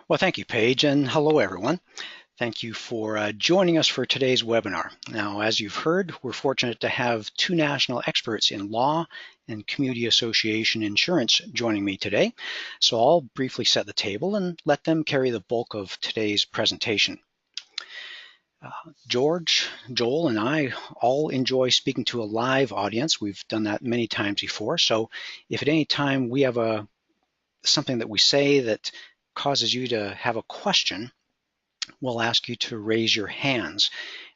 Well, thank you, Paige, and hello, everyone. Thank you for joining us for today's webinar. Now, as you've heard, we're fortunate to have two national experts in law and community association insurance joining me today. So I'll briefly set the table and let them carry the bulk of today's presentation. George, Joel, and I all enjoy speaking to a live audience. We've done that many times before. So if at any time we have something that we say that causes you to have a question, we'll ask you to raise your hands.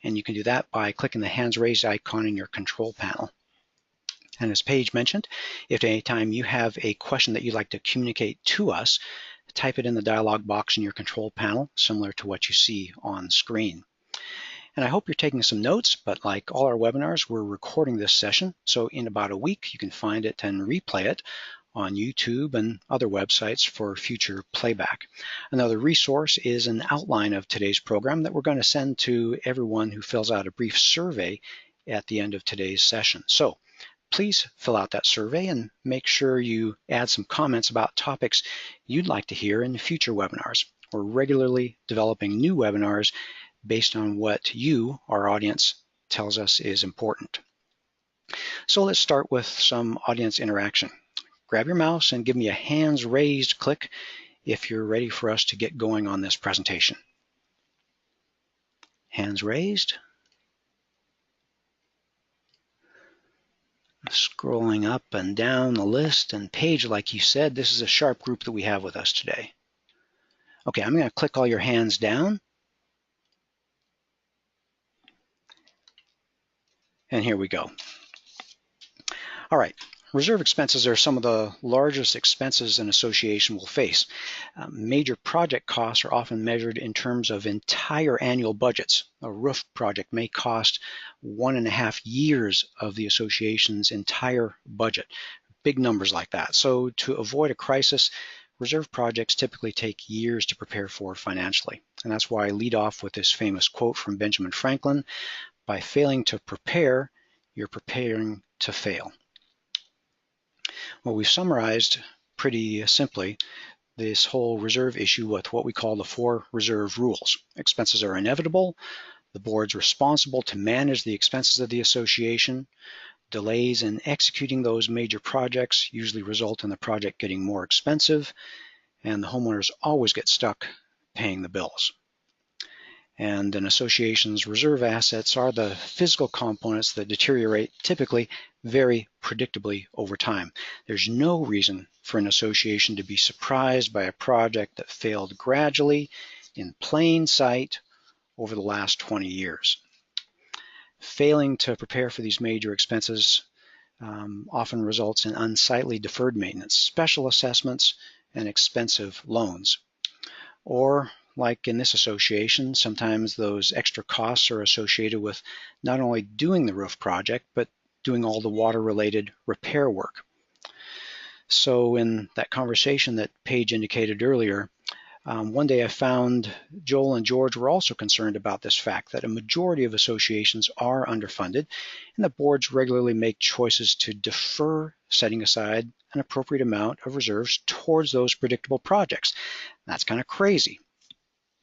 And you can do that by clicking the hands raised icon in your control panel. And as Paige mentioned, if at any time you have a question that you'd like to communicate to us, type it in the dialog box in your control panel, similar to what you see on screen. And I hope you're taking some notes, but like all our webinars, we're recording this session. So in about a week, you can find it and replay it on YouTube and other websites for future playback. Another resource is an outline of today's program that we're going to send to everyone who fills out a brief survey at the end of today's session. So please fill out that survey and make sure you add some comments about topics you'd like to hear in future webinars. We're regularly developing new webinars based on what you, our audience, tells us is important. So let's start with some audience interaction. Grab your mouse and give me a hands raised click if you're ready for us to get going on this presentation. Hands raised. Scrolling up and down the list, and Paige, like you said, this is a sharp group that we have with us today. Okay, I'm going to click all your hands down. And here we go. All right, reserve expenses are some of the largest expenses an association will face. Major project costs are often measured in terms of entire annual budgets. A roof project may cost 1.5 years of the association's entire budget. Big numbers like that. So to avoid a crisis, reserve projects typically take years to prepare for financially. And that's why I lead off with this famous quote from Benjamin Franklin: "By failing to prepare, you're preparing to fail." Well, we've summarized pretty simply this whole reserve issue with what we call the 4 reserve rules. Expenses are inevitable. The board's responsible to manage the expenses of the association. Delays in executing those major projects usually result in the project getting more expensive, and the homeowners always get stuck paying the bills. And an association's reserve assets are the physical components that deteriorate typically very predictably over time. There's no reason for an association to be surprised by a project that failed gradually in plain sight over the last 20 years. Failing to prepare for these major expenses often results in unsightly deferred maintenance, special assessments, and expensive loans. Or, like in this association, sometimes those extra costs are associated with not only doing the roof project, but doing all the water-related repair work. So in that conversation that Paige indicated earlier, one day I found Joel and George were also concerned about this fact that a majority of associations are underfunded, and the boards regularly make choices to defer setting aside an appropriate amount of reserves towards those predictable projects. That's kind of crazy.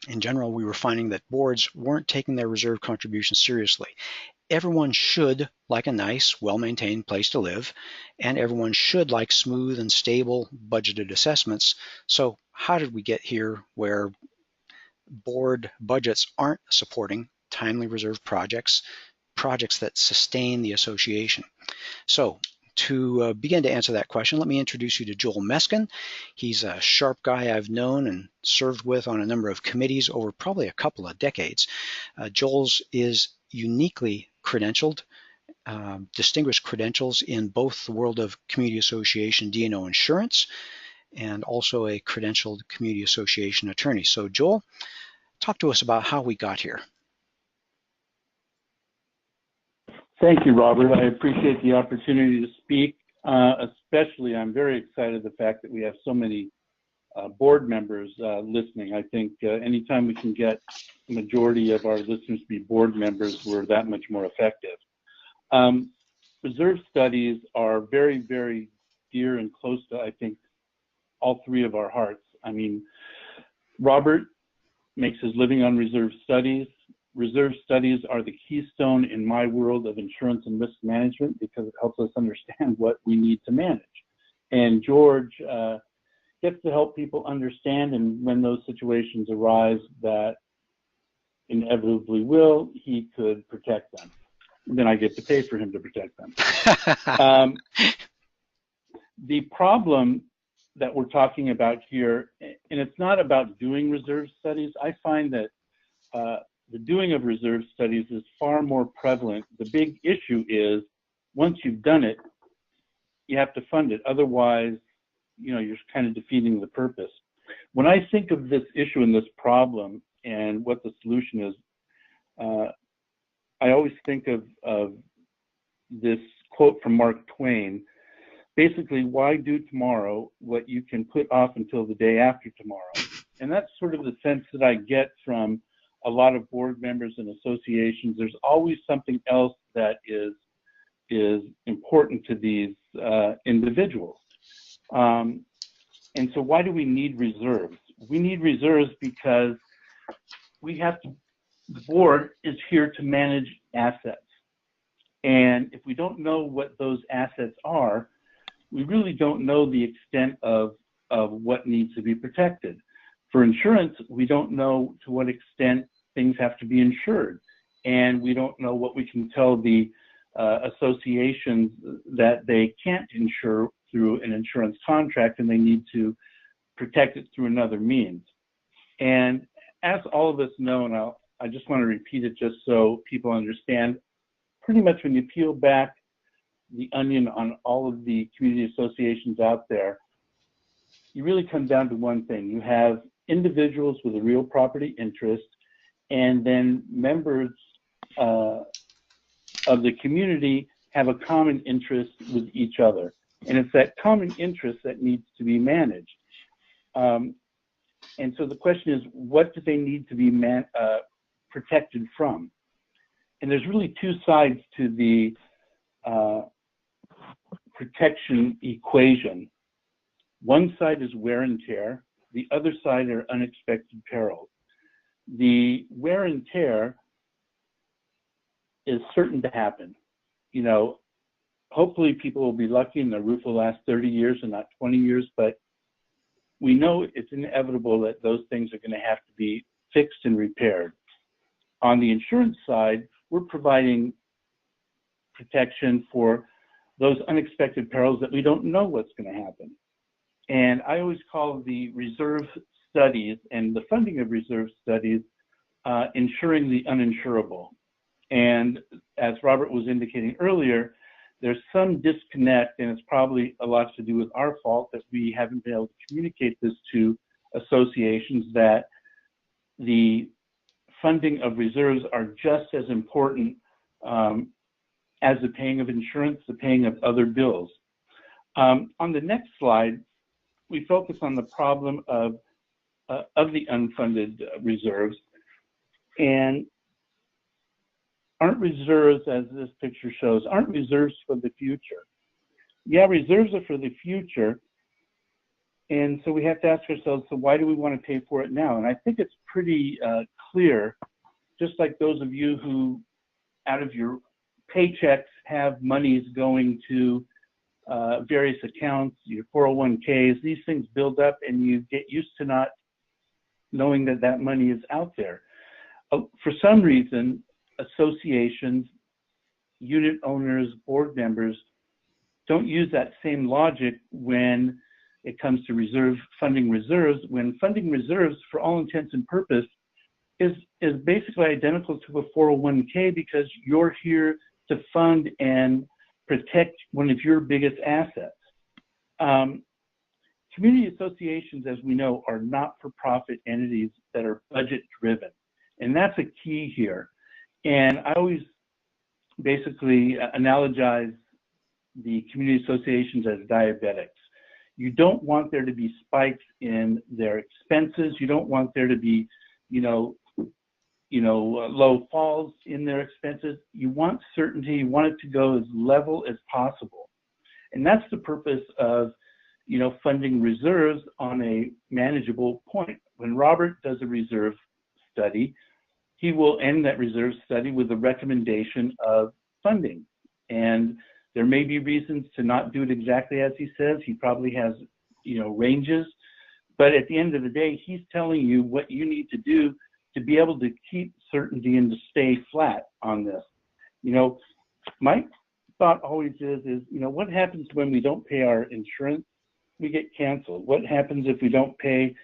In general, we were finding that boards weren't taking their reserve contributions seriously. Everyone should like a nice, well-maintained place to live, and everyone should like smooth and stable budgeted assessments. So how did we get here where board budgets aren't supporting timely reserve projects that sustain the association? So to begin to answer that question, let me introduce you to Joel Meskin. He's a sharp guy I've known and served with on a number of committees over probably a couple of decades. Joel's is uniquely credentialed, distinguished credentials in both the world of community association D&O Insurance and also a credentialed community association attorney. So Joel, talk to us about how we got here. Thank you, Robert. I appreciate the opportunity to speak. Especially, I'm very excited the fact that we have so many board members listening. I think anytime we can get the majority of our listeners to be board members, we're that much more effective. Reserve studies are very, very dear and close to, I think, all 3 of our hearts. I mean, Robert makes his living on reserve studies. Reserve studies are the keystone in my world of insurance and risk management because it helps us understand what we need to manage. And George gets to help people understand, and when those situations arise that inevitably will, he could protect them. And then I get to pay for him to protect them. The problem that we're talking about here, and it's not about doing reserve studies. I find that the doing of reserve studies is far more prevalent. The big issue is once you've done it, you have to fund it. Otherwise, you know, you're kind of defeating the purpose. When I think of this issue and this problem and what the solution is, I always think of this quote from Mark Twain. Basically, why do tomorrow what you can put off until the day after tomorrow? And that's sort of the sense that I get from a lot of board members and associations. There's always something else that is important to these individuals. And so why do we need reserves? We need reserves because we have to, the board is here to manage assets. And if we don't know what those assets are, we really don't know the extent of what needs to be protected. For insurance, we don't know to what extent things have to be insured. And we don't know what we can tell the associations that they can't insure through an insurance contract and they need to protect it through another means. And as all of us know, and I just want to repeat it just so people understand, pretty much when you peel back the onion on all of the community associations out there, you really come down to one thing. You have individuals with a real property interest, and then members of the community have a common interest with each other. And it's that common interest that needs to be managed. And so the question is, what do they need to be protected from? And there's really two sides to the protection equation. One side is wear and tear. The other side are unexpected perils. The wear and tear is certain to happen. You know, hopefully people will be lucky and their roof will last 30 years and not 20 years, but we know it's inevitable that those things are going to have to be fixed and repaired. On the insurance side, we're providing protection for those unexpected perils that we don't know what's going to happen. And I always call the reserve studies and the funding of reserve studies insuring the uninsurable. And as Robert was indicating earlier, there's some disconnect, and it's probably a lot to do with our fault that we haven't been able to communicate this to associations, that the funding of reserves are just as important as the paying of insurance, the paying of other bills. On the next slide, we focus on the problem of the unfunded reserves. And aren't reserves, as this picture shows, aren't reserves for the future? Yeah, reserves are for the future. And so we have to ask ourselves, so why do we want to pay for it now? And I think it's pretty clear, just like those of you who, out of your paychecks, have monies going to various accounts, your 401ks, these things build up and you get used to not knowing that that money is out there. For some reason, associations, unit owners, board members don't use that same logic when it comes to funding reserves, when funding reserves, for all intents and purposes, is basically identical to a 401k, because you're here to fund and protect one of your biggest assets. Community associations, as we know, are not-for-profit entities that are budget-driven, and that's a key here. And I always basically analogize the community associations as diabetics. You don't want there to be spikes in their expenses. You don't want there to be, low falls in their expenses. You want certainty. You want it to go as level as possible. And that's the purpose of funding reserves on a manageable point. When Robert does a reserve study, he will end that reserve study with a recommendation of funding. And there may be reasons to not do it exactly as he says. He probably has, ranges. But at the end of the day, he's telling you what you need to do to be able to keep certainty and to stay flat on this. My thought always is, what happens when we don't pay our insurance? We get canceled. What happens if we don't pay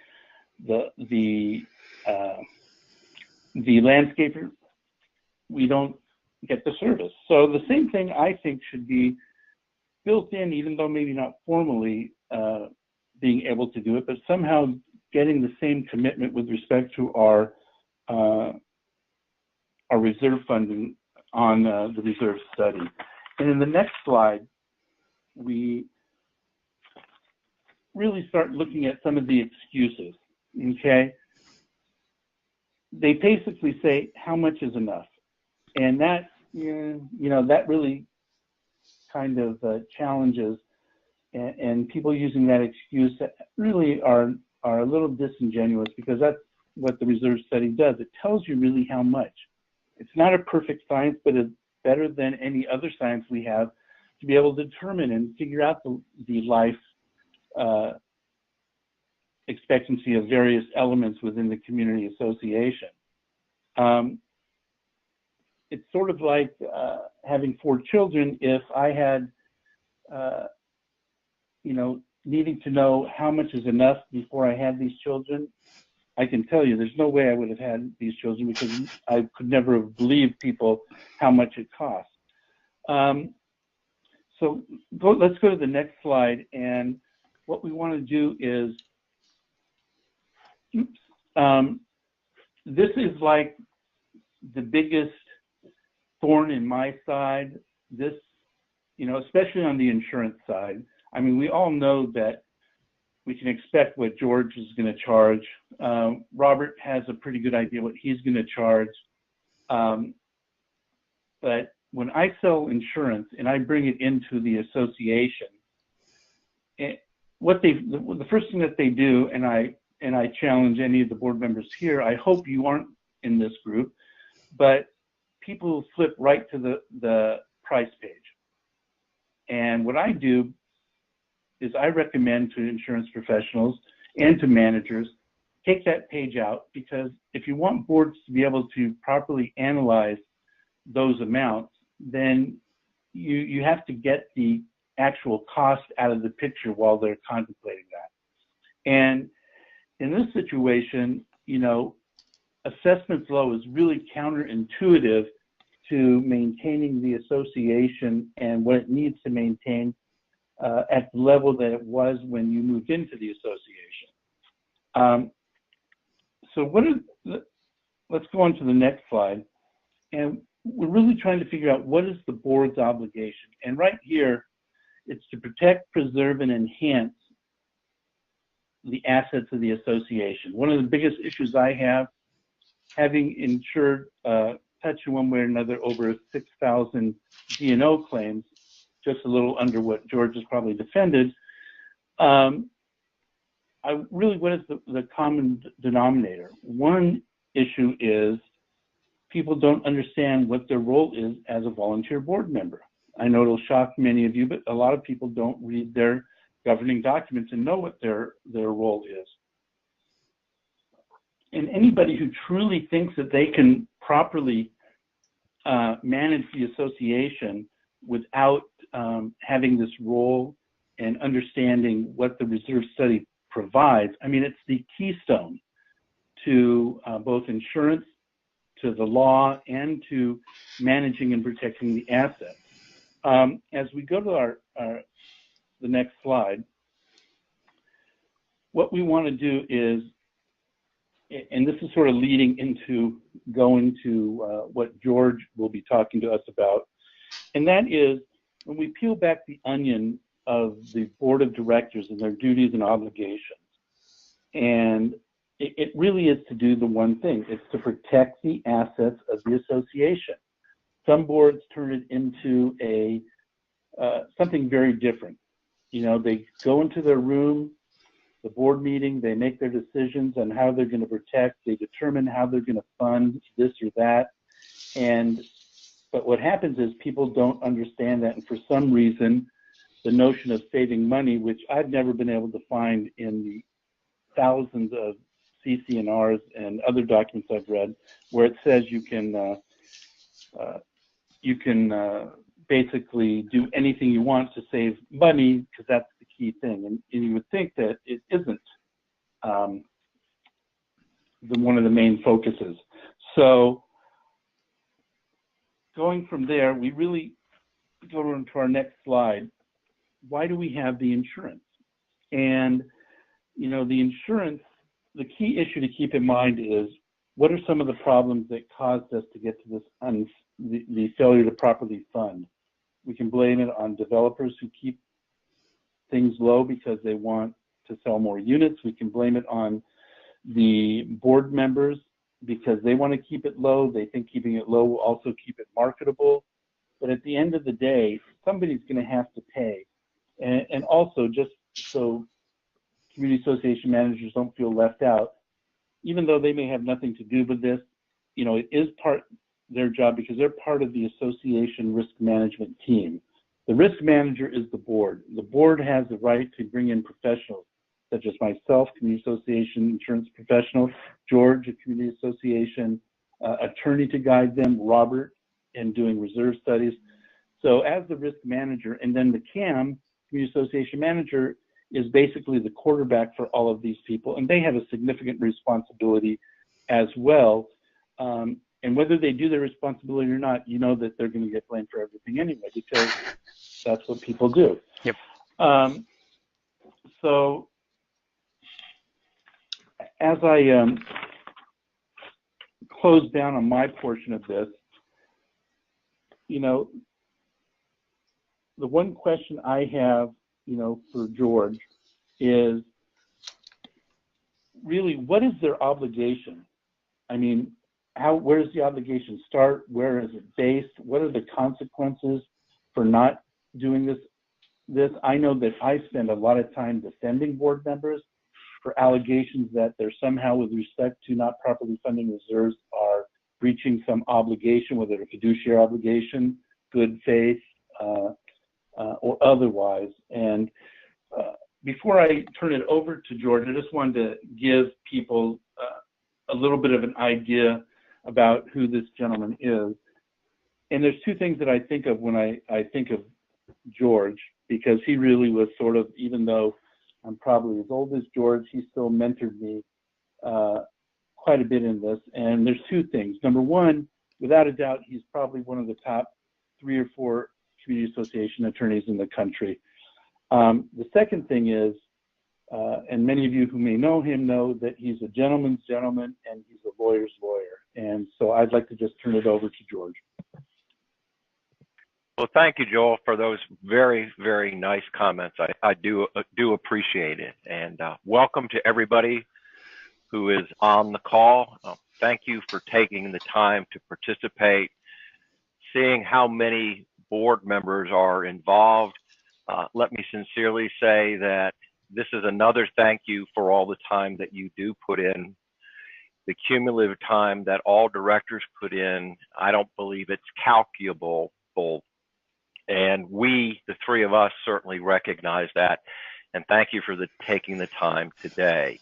the landscaper? We don't get the service. So the same thing I think should be built in, even though maybe not formally being able to do it, but somehow getting the same commitment with respect to our reserve funding on the reserve study. And in the next slide, we really start looking at some of the excuses, okay? They basically say, how much is enough? And that, that really kind of challenges, and people using that excuse really are a little disingenuous, because that's what the reserve study does. It tells you really how much. It's not a perfect science, but it's better than any other science we have to be able to determine and figure out the life expectancy of various elements within the community association. It's sort of like having 4 children. If I had, needing to know how much is enough before I had these children, I can tell you there's no way I would have had these children, because I could never have believed people how much it costs. So let's go to the next slide. And what we want to do is, this is like the biggest thorn in my side. This, especially on the insurance side. I mean, we all know that we can expect what George is going to charge. Robert has a pretty good idea what he's going to charge. But when I sell insurance and I bring it into the association, the first thing that they do, and I challenge any of the board members here, I hope you aren't in this group, but people flip right to the price page. And what I do is I recommend to insurance professionals and to managers, take that page out, because if you want boards to be able to properly analyze those amounts, then you have to get the actual cost out of the picture while they're contemplating that. And in this situation, assessments low is really counterintuitive to maintaining the association and what it needs to maintain at the level that it was when you moved into the association. So let's go on to the next slide. And we're really trying to figure out what is the board's obligation. And right here, it's to protect, preserve, and enhance the assets of the association. One of the biggest issues I have, having insured, touched in one way or another over 6,000 D&O claims, just a little under what George has probably defended. What is the common denominator? One issue is people don't understand what their role is as a volunteer board member. I know it'll shock many of you, but a lot of people don't read their governing documents and know what their role is. And anybody who truly thinks that they can properly manage the association without having this role and understanding what the reserve study provides, I mean, it's the keystone to both insurance, to the law, and to managing and protecting the assets. As we go to the next slide, what we want to do is, and this is sort of leading into going to what George will be talking to us about, and that is when we peel back the onion of the board of directors and their duties and obligations. And it really is to do the one thing. It's to protect the assets of the association. Some boards turn it into something very different. They go into their room, the board meeting, they make their decisions on how they're going to protect, they determine how they're going to fund this or that. But what happens is people don't understand that, and for some reason, the notion of saving money, which I've never been able to find in the thousands of CC&Rs and other documents I've read, where it says you can basically do anything you want to save money, because that's the key thing. And you would think that it isn't one of the main focuses. So going from there, we really go into our next slide. Why do we have the insurance? And the insurance, the key issue to keep in mind is, what are some of the problems that caused us to get to this the failure to properly fund? We can blame it on developers who keep things low because they want to sell more units. We can blame it on the board members because they want to keep it low. They think keeping it low will also keep it marketable. But at the end of the day, somebody's going to have to pay. And also, just so community association managers don't feel left out, even though they may have nothing to do with this, it is part their job because they're part of the association risk management team. The risk manager is the board. The board has the right to bring in professionals, such as myself, community association insurance professional, George, a community association attorney to guide them, Robert, in doing reserve studies. So as the risk manager, and then the CAM, community association manager, is basically the quarterback for all of these people, and they have a significant responsibility as well. And whether they do their responsibility or not, that they're going to get blamed for everything anyway, because that's what people do. Yep. So as I close down on my portion of this, the one question I have, for George is really, what is their obligation? I mean, where does the obligation start? Where is it based? What are the consequences for not doing this? I know that I spend a lot of time defending board members for allegations that they're somehow, with respect to not properly funding reserves, are breaching some obligation, whether it's a fiduciary obligation, good faith, or otherwise. And before I turn it over to George, I just wanted to give people a little bit of an idea about who this gentleman is. And there's two things that I think of when I think of George, because he really was sort of, even though I'm probably as old as George, he still mentored me quite a bit in this. And there's two things. Number one, without a doubt, he's probably one of the top 3 or 4 community association attorneys in the country. The second thing is, and many of you who may know him know that he's a gentleman's gentleman and he's a lawyer's lawyer. And so I'd like to just turn it over to George. Well, thank you, Joel, for those very, very nice comments. I do appreciate it. And welcome to everybody who is on the call. Thank you for taking the time to participate, seeing how many board members are involved. Let me sincerely say that this is another thank you for all the time that you do put in. The cumulative time that all directors put in, I don't believe it's calculable. And we, the 3 of us, certainly recognize that. And thank you for taking the time today.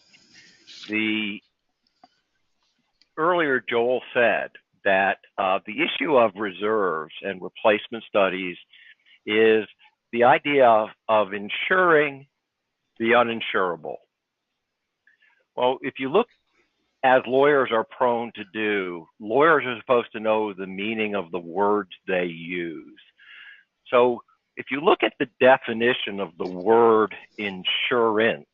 Earlier, Joel said that the issue of reserves and replacement studies is the idea of insuring the uninsurable. Well, if you look, as lawyers are prone to do, lawyers are supposed to know the meaning of the words they use. So if you look at the definition of the word insurance,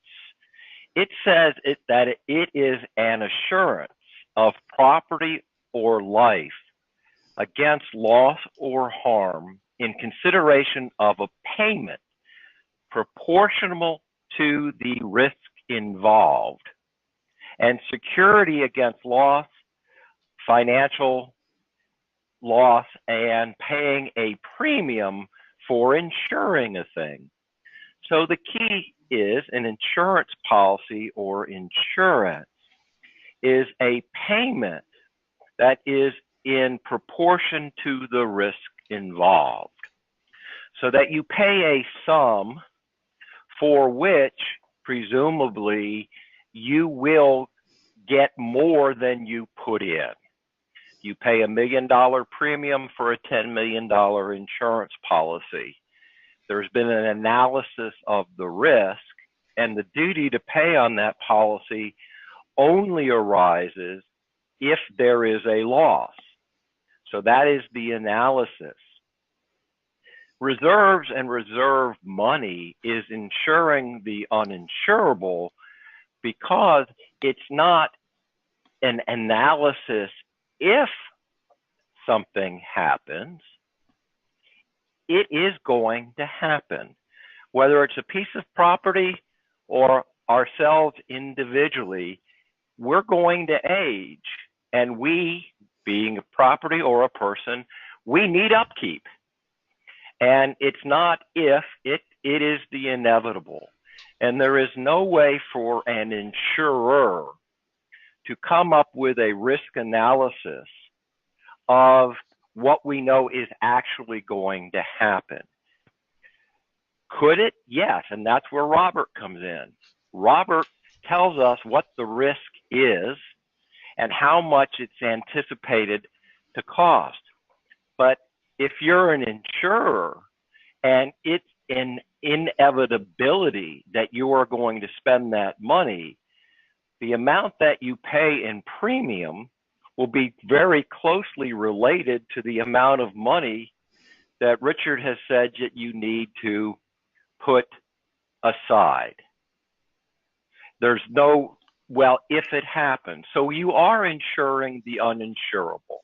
it says that it is an assurance of property or life against loss or harm in consideration of a payment proportional to the risk involved, and security against loss, financial loss, and paying a premium for insuring a thing. So the key is an insurance policy or insurance is a payment that is in proportion to the risk involved, so that you pay a sum for which presumably you will get more than you put in. You pay $1 million premium for a $10 million insurance policy. There's been an analysis of the risk, and the duty to pay on that policy only arises if there is a loss. So that is the analysis. Reserves and reserve money is insuring the uninsurable because it's not an analysis if something happens. It is going to happen, whether it's a piece of property or ourselves individually. We're going to age, and we, being a property or a person, we need upkeep. And it's not if, it is the inevitable. And there is no way for an insurer to come up with a risk analysis of what we know is actually going to happen. Could it? Yes, and that's where Robert comes in. Robert tells us what the risk is and how much it's anticipated to cost. But if you're an insurer and it's an inevitability that you are going to spend that money, the amount that you pay in premium will be very closely related to the amount of money that Richard has said that you need to put aside. There's no, well, if it happens. So you are insuring the uninsurable.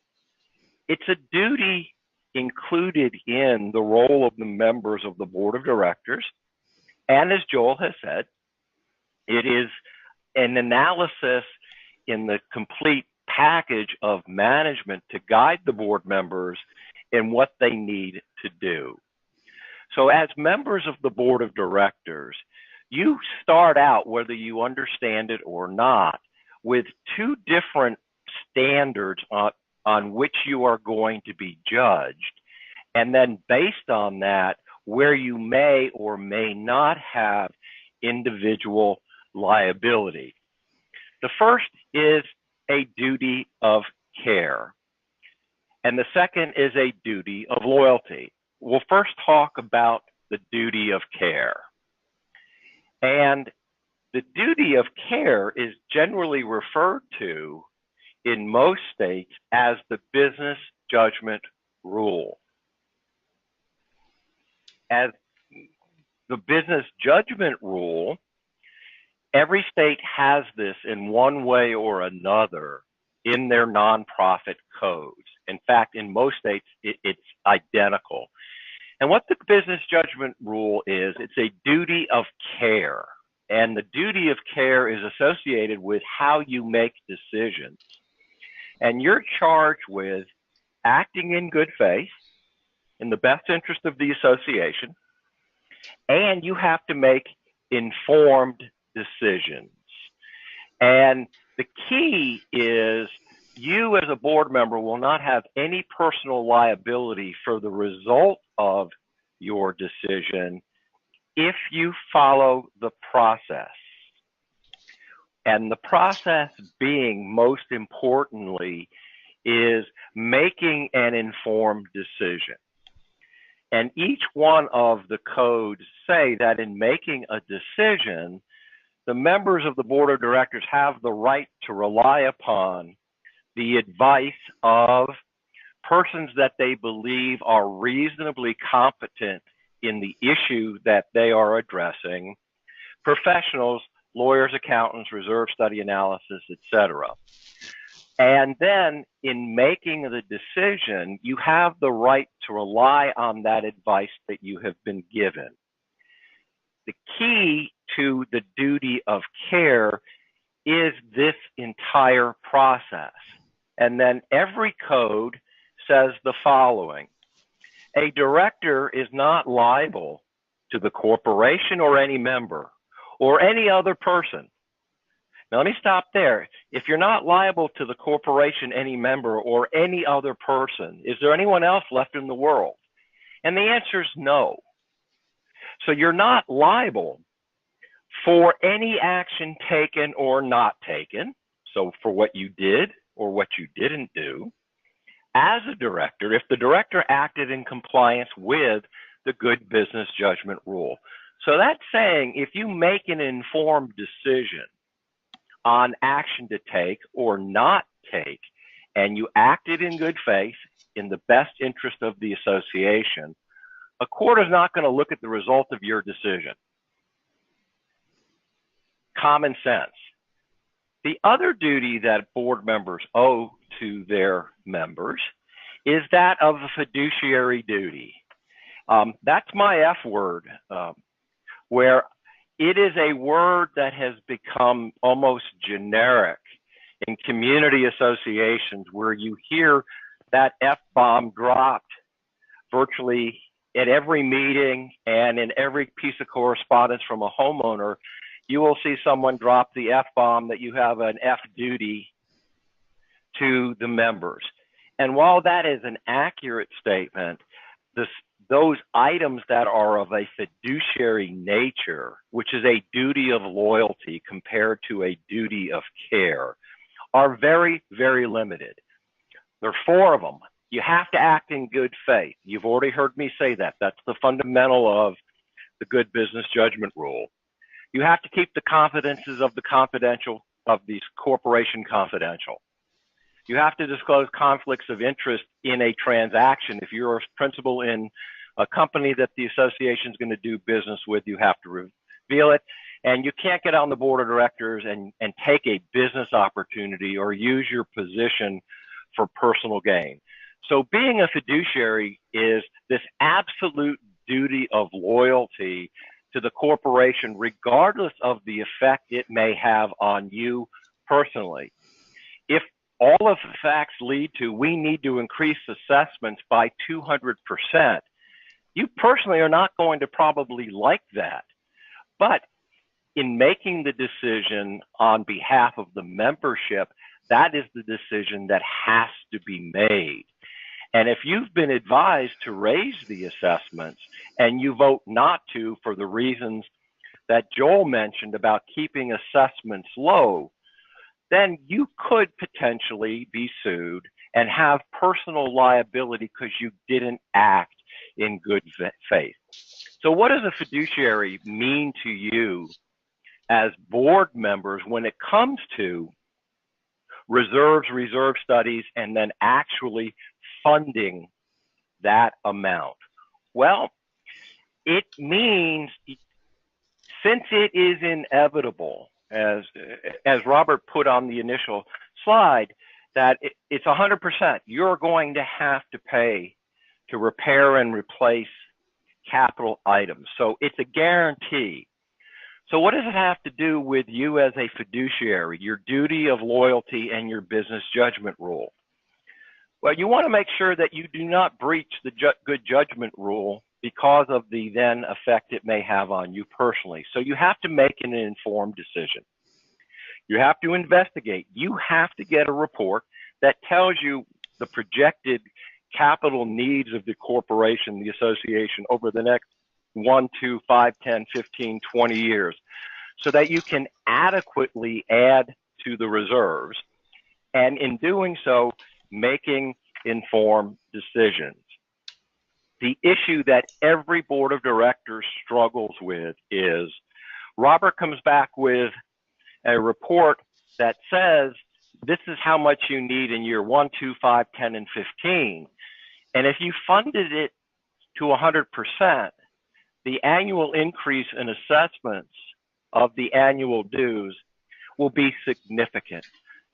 It's a duty included in the role of the members of the board of directors. And as Joel has said, it is an analysis in the complete package of management to guide the board members in what they need to do. So as members of the board of directors, you start out, whether you understand it or not, with two different standards on which you are going to be judged. And then based on that, where you may or may not have individual liability. The first is a duty of care, and the second is a duty of loyalty. We'll first talk about the duty of care. And the duty of care is generally referred to in most states as the business judgment rule. As the business judgment rule, every state has this in one way or another in their nonprofit codes. In fact, in most states, it's identical. And what the business judgment rule is, it's a duty of care. And the duty of care is associated with how you make decisions. And you're charged with acting in good faith in the best interest of the association, and you have to make informed decisions. And the key is you as a board member will not have any personal liability for the result of your decision if you follow the process. And the process being, most importantly, is making an informed decision. And each one of the codes say that in making a decision, the members of the board of directors have the right to rely upon the advice of persons that they believe are reasonably competent in the issue that they are addressing, professionals, lawyers, accountants, reserve study analysis, etc. And then in making the decision, you have the right to rely on that advice that you have been given. The key to the duty of care is this entire process. And then every code says the following: a director is not liable to the corporation or any member or any other person. Now, let me stop there. If you're not liable to the corporation, any member, or any other person, is there anyone else left in the world? And the answer is no. So you're not liable for any action taken or not taken. So for what you did or what you didn't do as a director, if the director acted in compliance with the good business judgment rule. So that's saying if you make an informed decision on action to take or not take, and you acted in good faith in the best interest of the association, a court is not going to look at the result of your decision. Common sense. The other duty that board members owe to their members is that of a fiduciary duty. That's my F word, where it is a word that has become almost generic in community associations, where you hear that F-bomb dropped virtually at every meeting and in every piece of correspondence from a homeowner. You will see someone drop the F-bomb that you have an F duty to the members. And while that is an accurate statement, those items that are of a fiduciary nature, which is a duty of loyalty compared to a duty of care, are very, very limited. There are 4 of them. You have to act in good faith. You've already heard me say that. That's the fundamental of the good business judgment rule. You have to keep the confidences of these corporation confidential. You have to disclose conflicts of interest in a transaction. If you're a principal in a company that the association is going to do business with, you have to reveal it. And you can't get on the board of directors and take a business opportunity or use your position for personal gain. So being a fiduciary is this absolute duty of loyalty to the corporation, regardless of the effect it may have on you personally. If all of the facts lead to we need to increase assessments by 200%, you personally are not going to probably like that. But in making the decision on behalf of the membership, that is the decision that has to be made. And if you've been advised to raise the assessments and you vote not to for the reasons that Joel mentioned about keeping assessments low, then you could potentially be sued and have personal liability because you didn't act in good faith. So what does a fiduciary mean to you as board members when it comes to reserve studies and then actually funding that amount? Well, it means, since it is inevitable, as Robert put on the initial slide, that it's 100%, you're going to have to pay to repair and replace capital items. So it's a guarantee. So what does it have to do with you as a fiduciary, your duty of loyalty and your business judgment rule? Well, you want to make sure that you do not breach the good judgment rule because of the then effect it may have on you personally. So you have to make an informed decision. You have to investigate. You have to get a report that tells you the projected capital needs of the corporation, the association, over the next 1, 2, 5, 10, 15, 20 years, so that you can adequately add to the reserves, and in doing so, making informed decisions. The issue that every board of directors struggles with is Robert comes back with a report that says this is how much you need in year 1, 2, 5, 10, and 15. And if you funded it to 100%, the annual increase in assessments of the annual dues will be significant.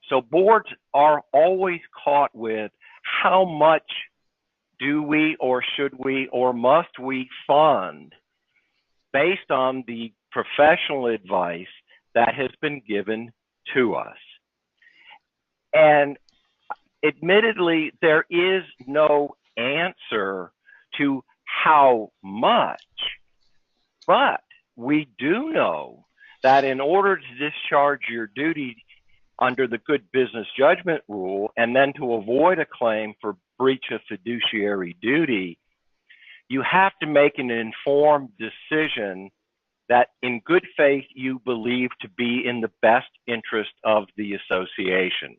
So boards are always caught with how much do we or should we or must we fund based on the professional advice that has been given to us. And admittedly, there is no answer to how much, But we do know that in order to discharge your duty under the good business judgment rule, and then to avoid a claim for breach of fiduciary duty, you have to make an informed decision that in good faith you believe to be in the best interest of the association.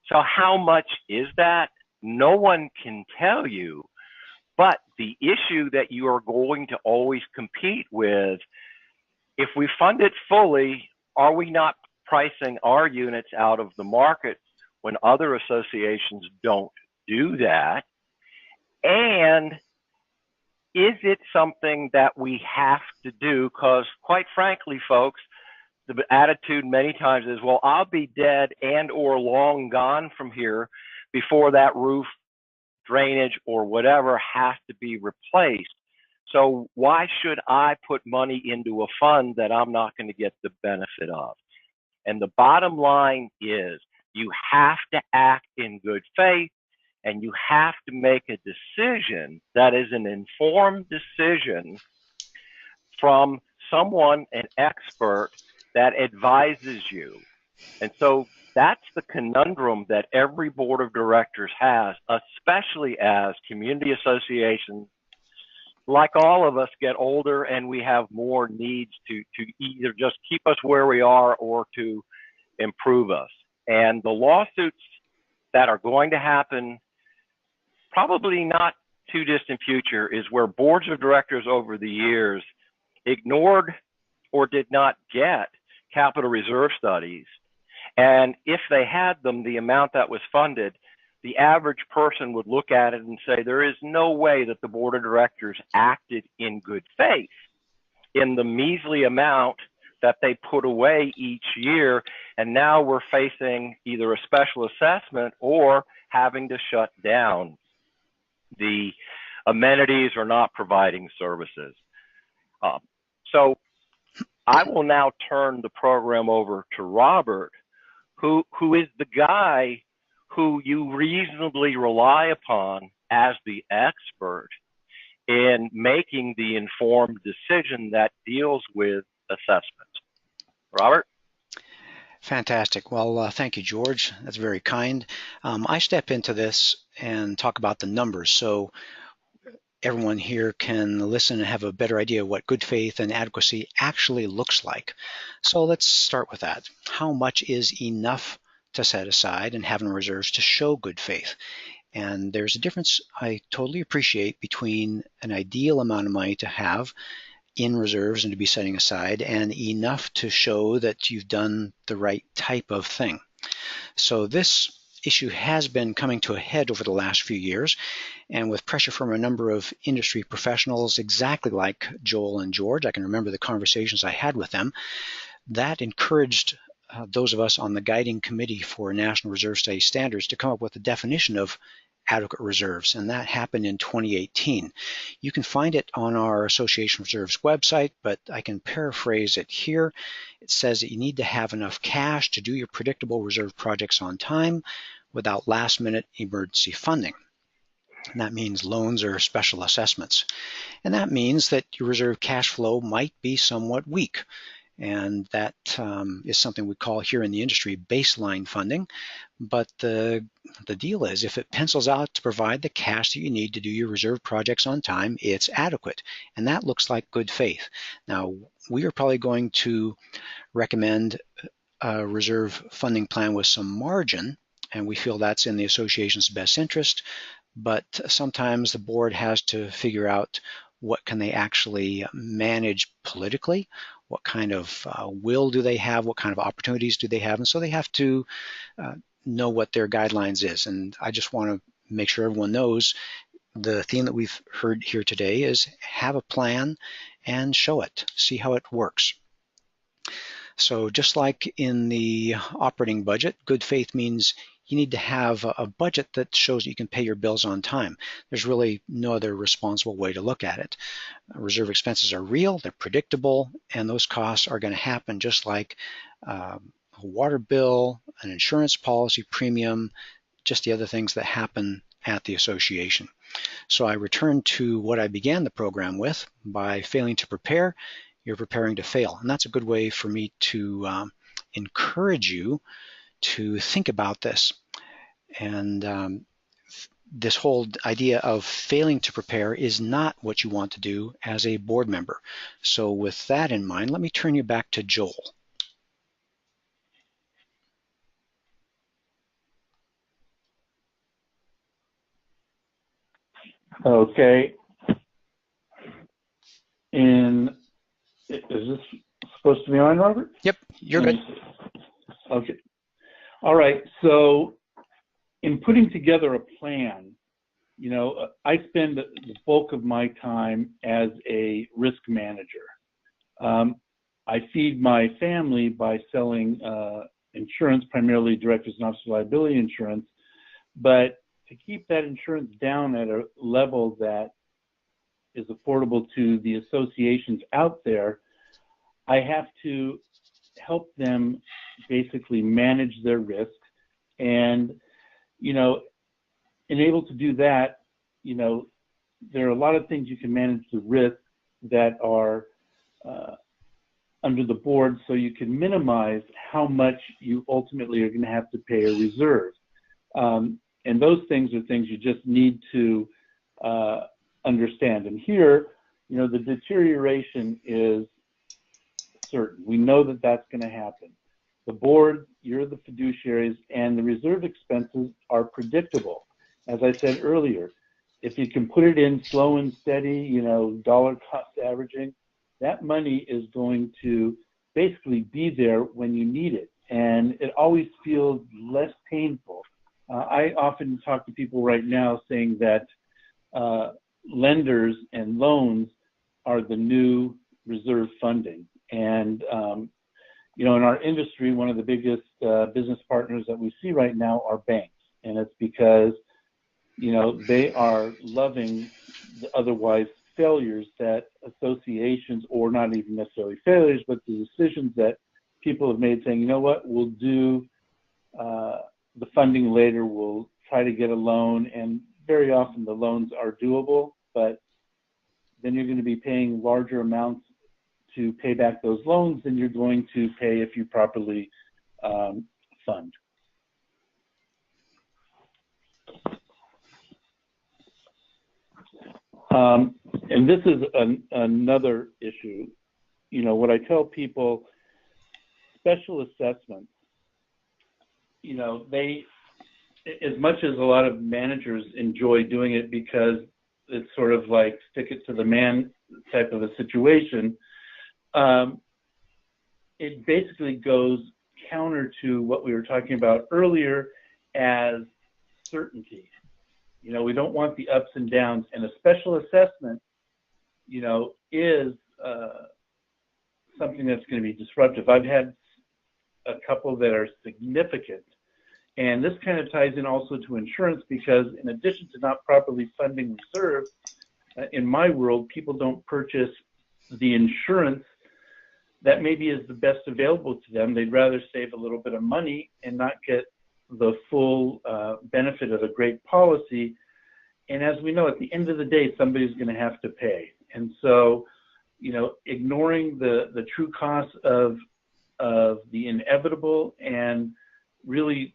So how much is that? No one can tell you, but the issue that you are going to always compete with, if we fund it fully, are we not pricing our units out of the market when other associations don't do that? And is it something that we have to do? Because quite frankly, folks, the attitude many times is, well, I'll be dead and or long gone from here before that roof, drainage, or whatever has to be replaced. So why should I put money into a fund that I'm not going to get the benefit of? And the bottom line is you have to act in good faith, and you have to make a decision that is an informed decision from someone, an expert, that advises you. And so that's the conundrum that every board of directors has, especially as community associations, like all of us, get older and we have more needs to either just keep us where we are or to improve us. And the lawsuits that are going to happen, probably not too distant future, is where boards of directors over the years ignored or did not get capital reserve studies. And if they had them, the amount that was funded, the average person would look at it and say, there is no way that the board of directors acted in good faith in the measly amount that they put away each year. And now we're facing either a special assessment or having to shut down the amenities or not providing services. So I will now turn the program over to Robert, who is the guy who you reasonably rely upon as the expert in making the informed decision that deals with assessment. Robert? Fantastic. Well, thank you, George. That's very kind. I step into this and talk about the numbers so everyone here can listen and have a better idea of what good faith and adequacy actually looks like. So let's start with that. How much is enough to set aside and have in reserves to show good faith? And there's a difference I totally appreciate between an ideal amount of money to have in reserves and to be setting aside and enough to show that you've done the right type of thing. So this issue has been coming to a head over the last few years, and with pressure from a number of industry professionals exactly like Joel and George, I can remember the conversations I had with them, that encouraged those of us on the guiding committee for National Reserve Study Standards to come up with a definition of adequate reserves, and that happened in 2018. You can find it on our Association of Reserves website, but I can paraphrase it here. It says that you need to have enough cash to do your predictable reserve projects on time without last-minute emergency funding. And that means loans or special assessments. And that means that your reserve cash flow might be somewhat weak. And that is something we call here in the industry baseline funding. But the deal is, if it pencils out to provide the cash that you need to do your reserve projects on time, it's adequate. And that looks like good faith. Now, we are probably going to recommend a reserve funding plan with some margin, and we feel that's in the association's best interest. But sometimes the board has to figure out what can they actually manage politically, what kind of will do they have, what kind of opportunities do they have, and so they have to know what their guidelines is. And I just want to make sure everyone knows the theme that we've heard here today is have a plan and show it, see how it works. So just like in the operating budget, good faith means you need to have a budget that shows that you can pay your bills on time. There's really no other responsible way to look at it. Reserve expenses are real, they're predictable, and those costs are going to happen just like a water bill, an insurance policy premium, just the other things that happen at the association. So I return to what I began the program with. By failing to prepare, you're preparing to fail. And that's a good way for me to encourage you to think about this. And this whole idea of failing to prepare is not what you want to do as a board member. So with that in mind, let me turn you back to Joel. Okay. And is this supposed to be on, Robert? Yep, you're good. Okay. All right. So in putting together a plan, you know, I spend the bulk of my time as a risk manager. I feed my family by selling insurance, primarily directors and officers liability insurance, but to keep that insurance down at a level that is affordable to the associations out there, I have to help them basically manage their risk. And, you know, and able to do that, you know, there are a lot of things you can manage the risk that are under the board, so you can minimize how much you ultimately are going to have to pay a reserve. And those things are things you just need to understand. And here, you know, the deterioration is certain. We know that that's going to happen. The board, you're the fiduciaries, and the reserve expenses are predictable. As I said earlier, if you can put it in slow and steady, you know, dollar cost averaging, that money is going to basically be there when you need it. And it always feels less painful. I often talk to people right now saying that lenders and loans are the new reserve funding. And, you know, in our industry, one of the biggest business partners that we see right now are banks. And it's because, you know, they are loving the otherwise failures that associations, or not even necessarily failures, but the decisions that people have made saying, you know what, we'll do the funding later, we'll try to get a loan. And very often the loans are doable, but then you're going to be paying larger amounts to pay back those loans than you're going to pay if you properly fund. And this is another issue. You know, what I tell people, special assessments, you know, they, as much as a lot of managers enjoy doing it because it's sort of like stick it to the man type of a situation, it basically goes counter to what we were talking about earlier as certainty. You know, we don't want the ups and downs, and a special assessment, you know, is something that's going to be disruptive. I've had a couple that are significant, and this kind of ties in also to insurance, because in addition to not properly funding reserves, in my world, people don't purchase the insurance that maybe is the best available to them. They'd rather save a little bit of money and not get the full benefit of a great policy. And as we know, at the end of the day, somebody's going to have to pay. And so, you know, ignoring the true costs of the inevitable and really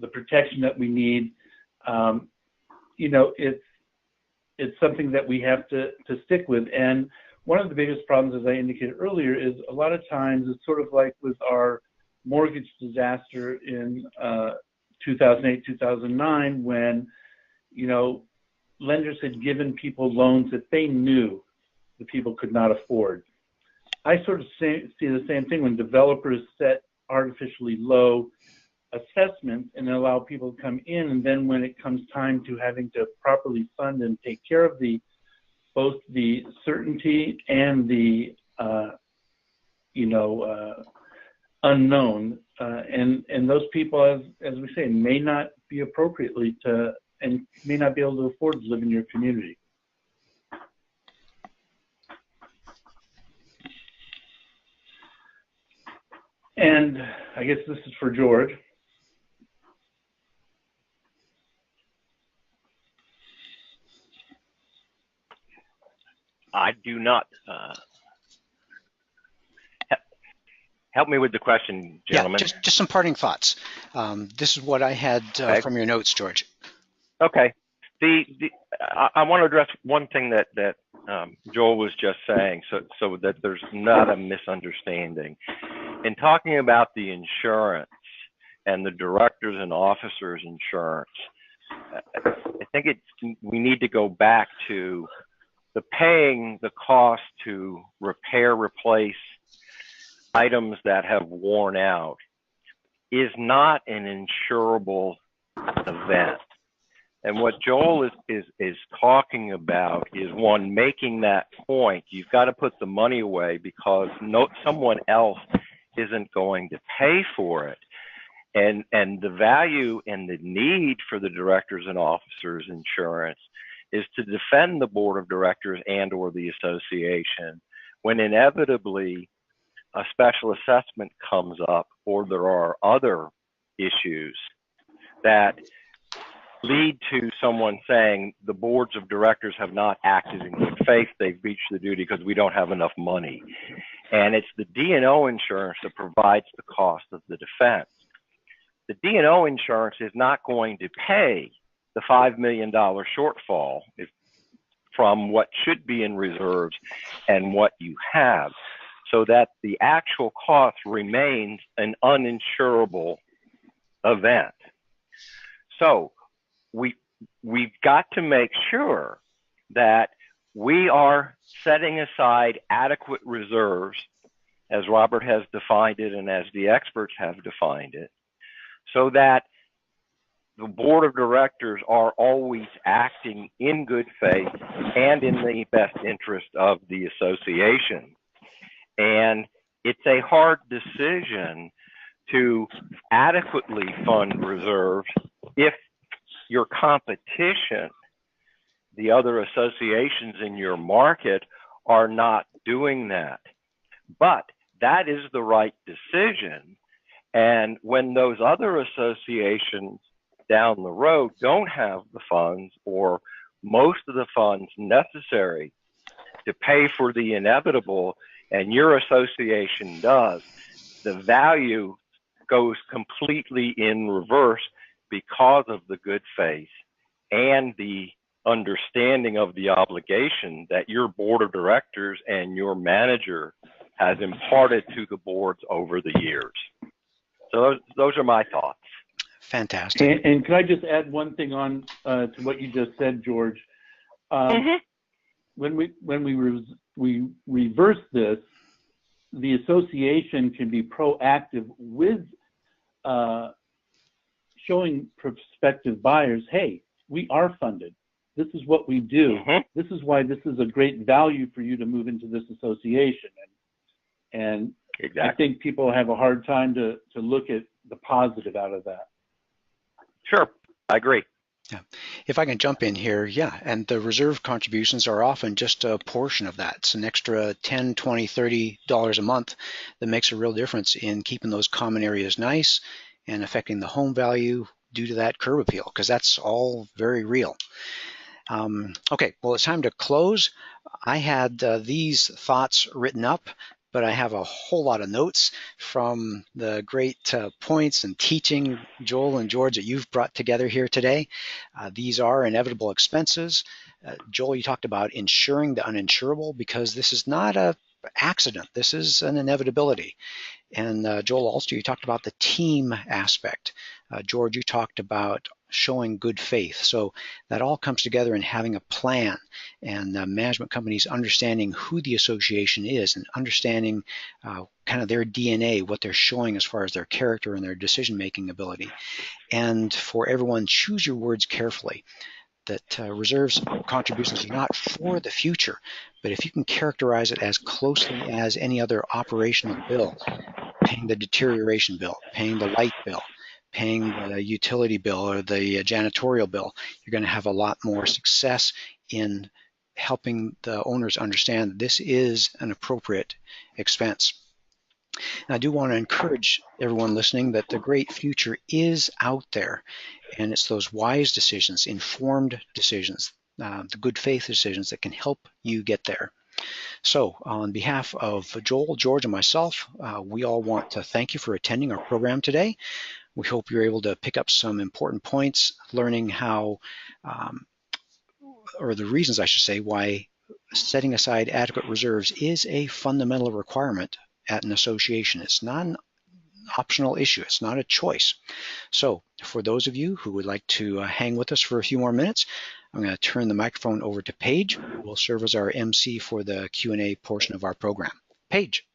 the protection that we need, you know, it's something that we have to stick with. And one of the biggest problems, as I indicated earlier, is a lot of times it's sort of like with our mortgage disaster in 2008, 2009, when, you know, lenders had given people loans that they knew the people could not afford. I sort of see the same thing when developers set artificially low assessments and allow people to come in, and then when it comes time to having to properly fund and take care of both the certainty and the unknown, and those people, as we say, may not be appropriately and may not be able to afford to live in your community. And I guess this is for George. I do not. Help me with the question, gentlemen. Yeah, just some parting thoughts. This is what I had Okay. from your notes, George. Okay. I want to address one thing that Joel was just saying, so that there's not a misunderstanding. In talking about the insurance and the directors and officers insurance, I think we need to go back to paying the cost to repair, replace items that have worn out is not an insurable event. And what Joel is talking about is, one, making that point. You've got to put the money away because someone else isn't going to pay for it. And the value and the need for the directors and officers insurance is to defend the board of directors and or the association when inevitably a special assessment comes up or there are other issues that lead to someone saying the boards of directors have not acted in good faith, they've breached the duty because we don't have enough money. And it's the D&O insurance that provides the cost of the defense. The D&O insurance is not going to pay the $5 million shortfall from what should be in reserves and what you have, so that the actual cost remains an uninsurable event. So we've got to make sure that we are setting aside adequate reserves, as Robert has defined it and as the experts have defined it, so that the board of directors are always acting in good faith and in the best interest of the association. And it's a hard decision to adequately fund reserves if your competition, the other associations in your market, are not doing that. But that is the right decision. And when those other associations down the road don't have the funds or most of the funds necessary to pay for the inevitable, and your association does, the value goes completely in reverse because of the good faith and the understanding of the obligation that your board of directors and your manager has imparted to the boards over the years. So those are my thoughts. Fantastic. And can I just add one thing on to what you just said, George? When we reverse this, the association can be proactive with showing prospective buyers, hey, we are funded. This is what we do. This is why this is a great value for you to move into this association. And exactly. I think people have a hard time to look at the positive out of that. Sure, I agree. Yeah. If I can jump in here, yeah, and the reserve contributions are often just a portion of that. It's an extra $10, $20, $30 a month that makes a real difference in keeping those common areas nice and affecting the home value due to that curb appeal, because that's all very real. Okay, well, it's time to close. I had these thoughts written up, but I have a whole lot of notes from the great points and teaching, Joel and George, that you've brought together here today. These are inevitable expenses. Joel, you talked about insuring the uninsurable, because this is not an accident. This is an inevitability. And Joel, also, you talked about the team aspect. George, you talked about showing good faith. So that all comes together in having a plan, and management companies understanding who the association is and understanding kind of their DNA, what they're showing as far as their character and their decision-making ability. And for everyone, choose your words carefully. That reserves contributions are not for the future, but if you can characterize it as closely as any other operational bill, paying the deterioration bill, paying the light bill, paying the utility bill or the janitorial bill, you're going to have a lot more success in helping the owners understand that this is an appropriate expense. And I do want to encourage everyone listening that the great future is out there, and it's those wise decisions, informed decisions, the good faith decisions that can help you get there. So on behalf of Joel, George, and myself, we all want to thank you for attending our program today. We hope you're able to pick up some important points, learning how, or the reasons I should say, why setting aside adequate reserves is a fundamental requirement at an association. It's not an optional issue. It's not a choice. So for those of you who would like to hang with us for a few more minutes, I'm going to turn the microphone over to Paige, who will serve as our MC for the Q&A portion of our program. Paige.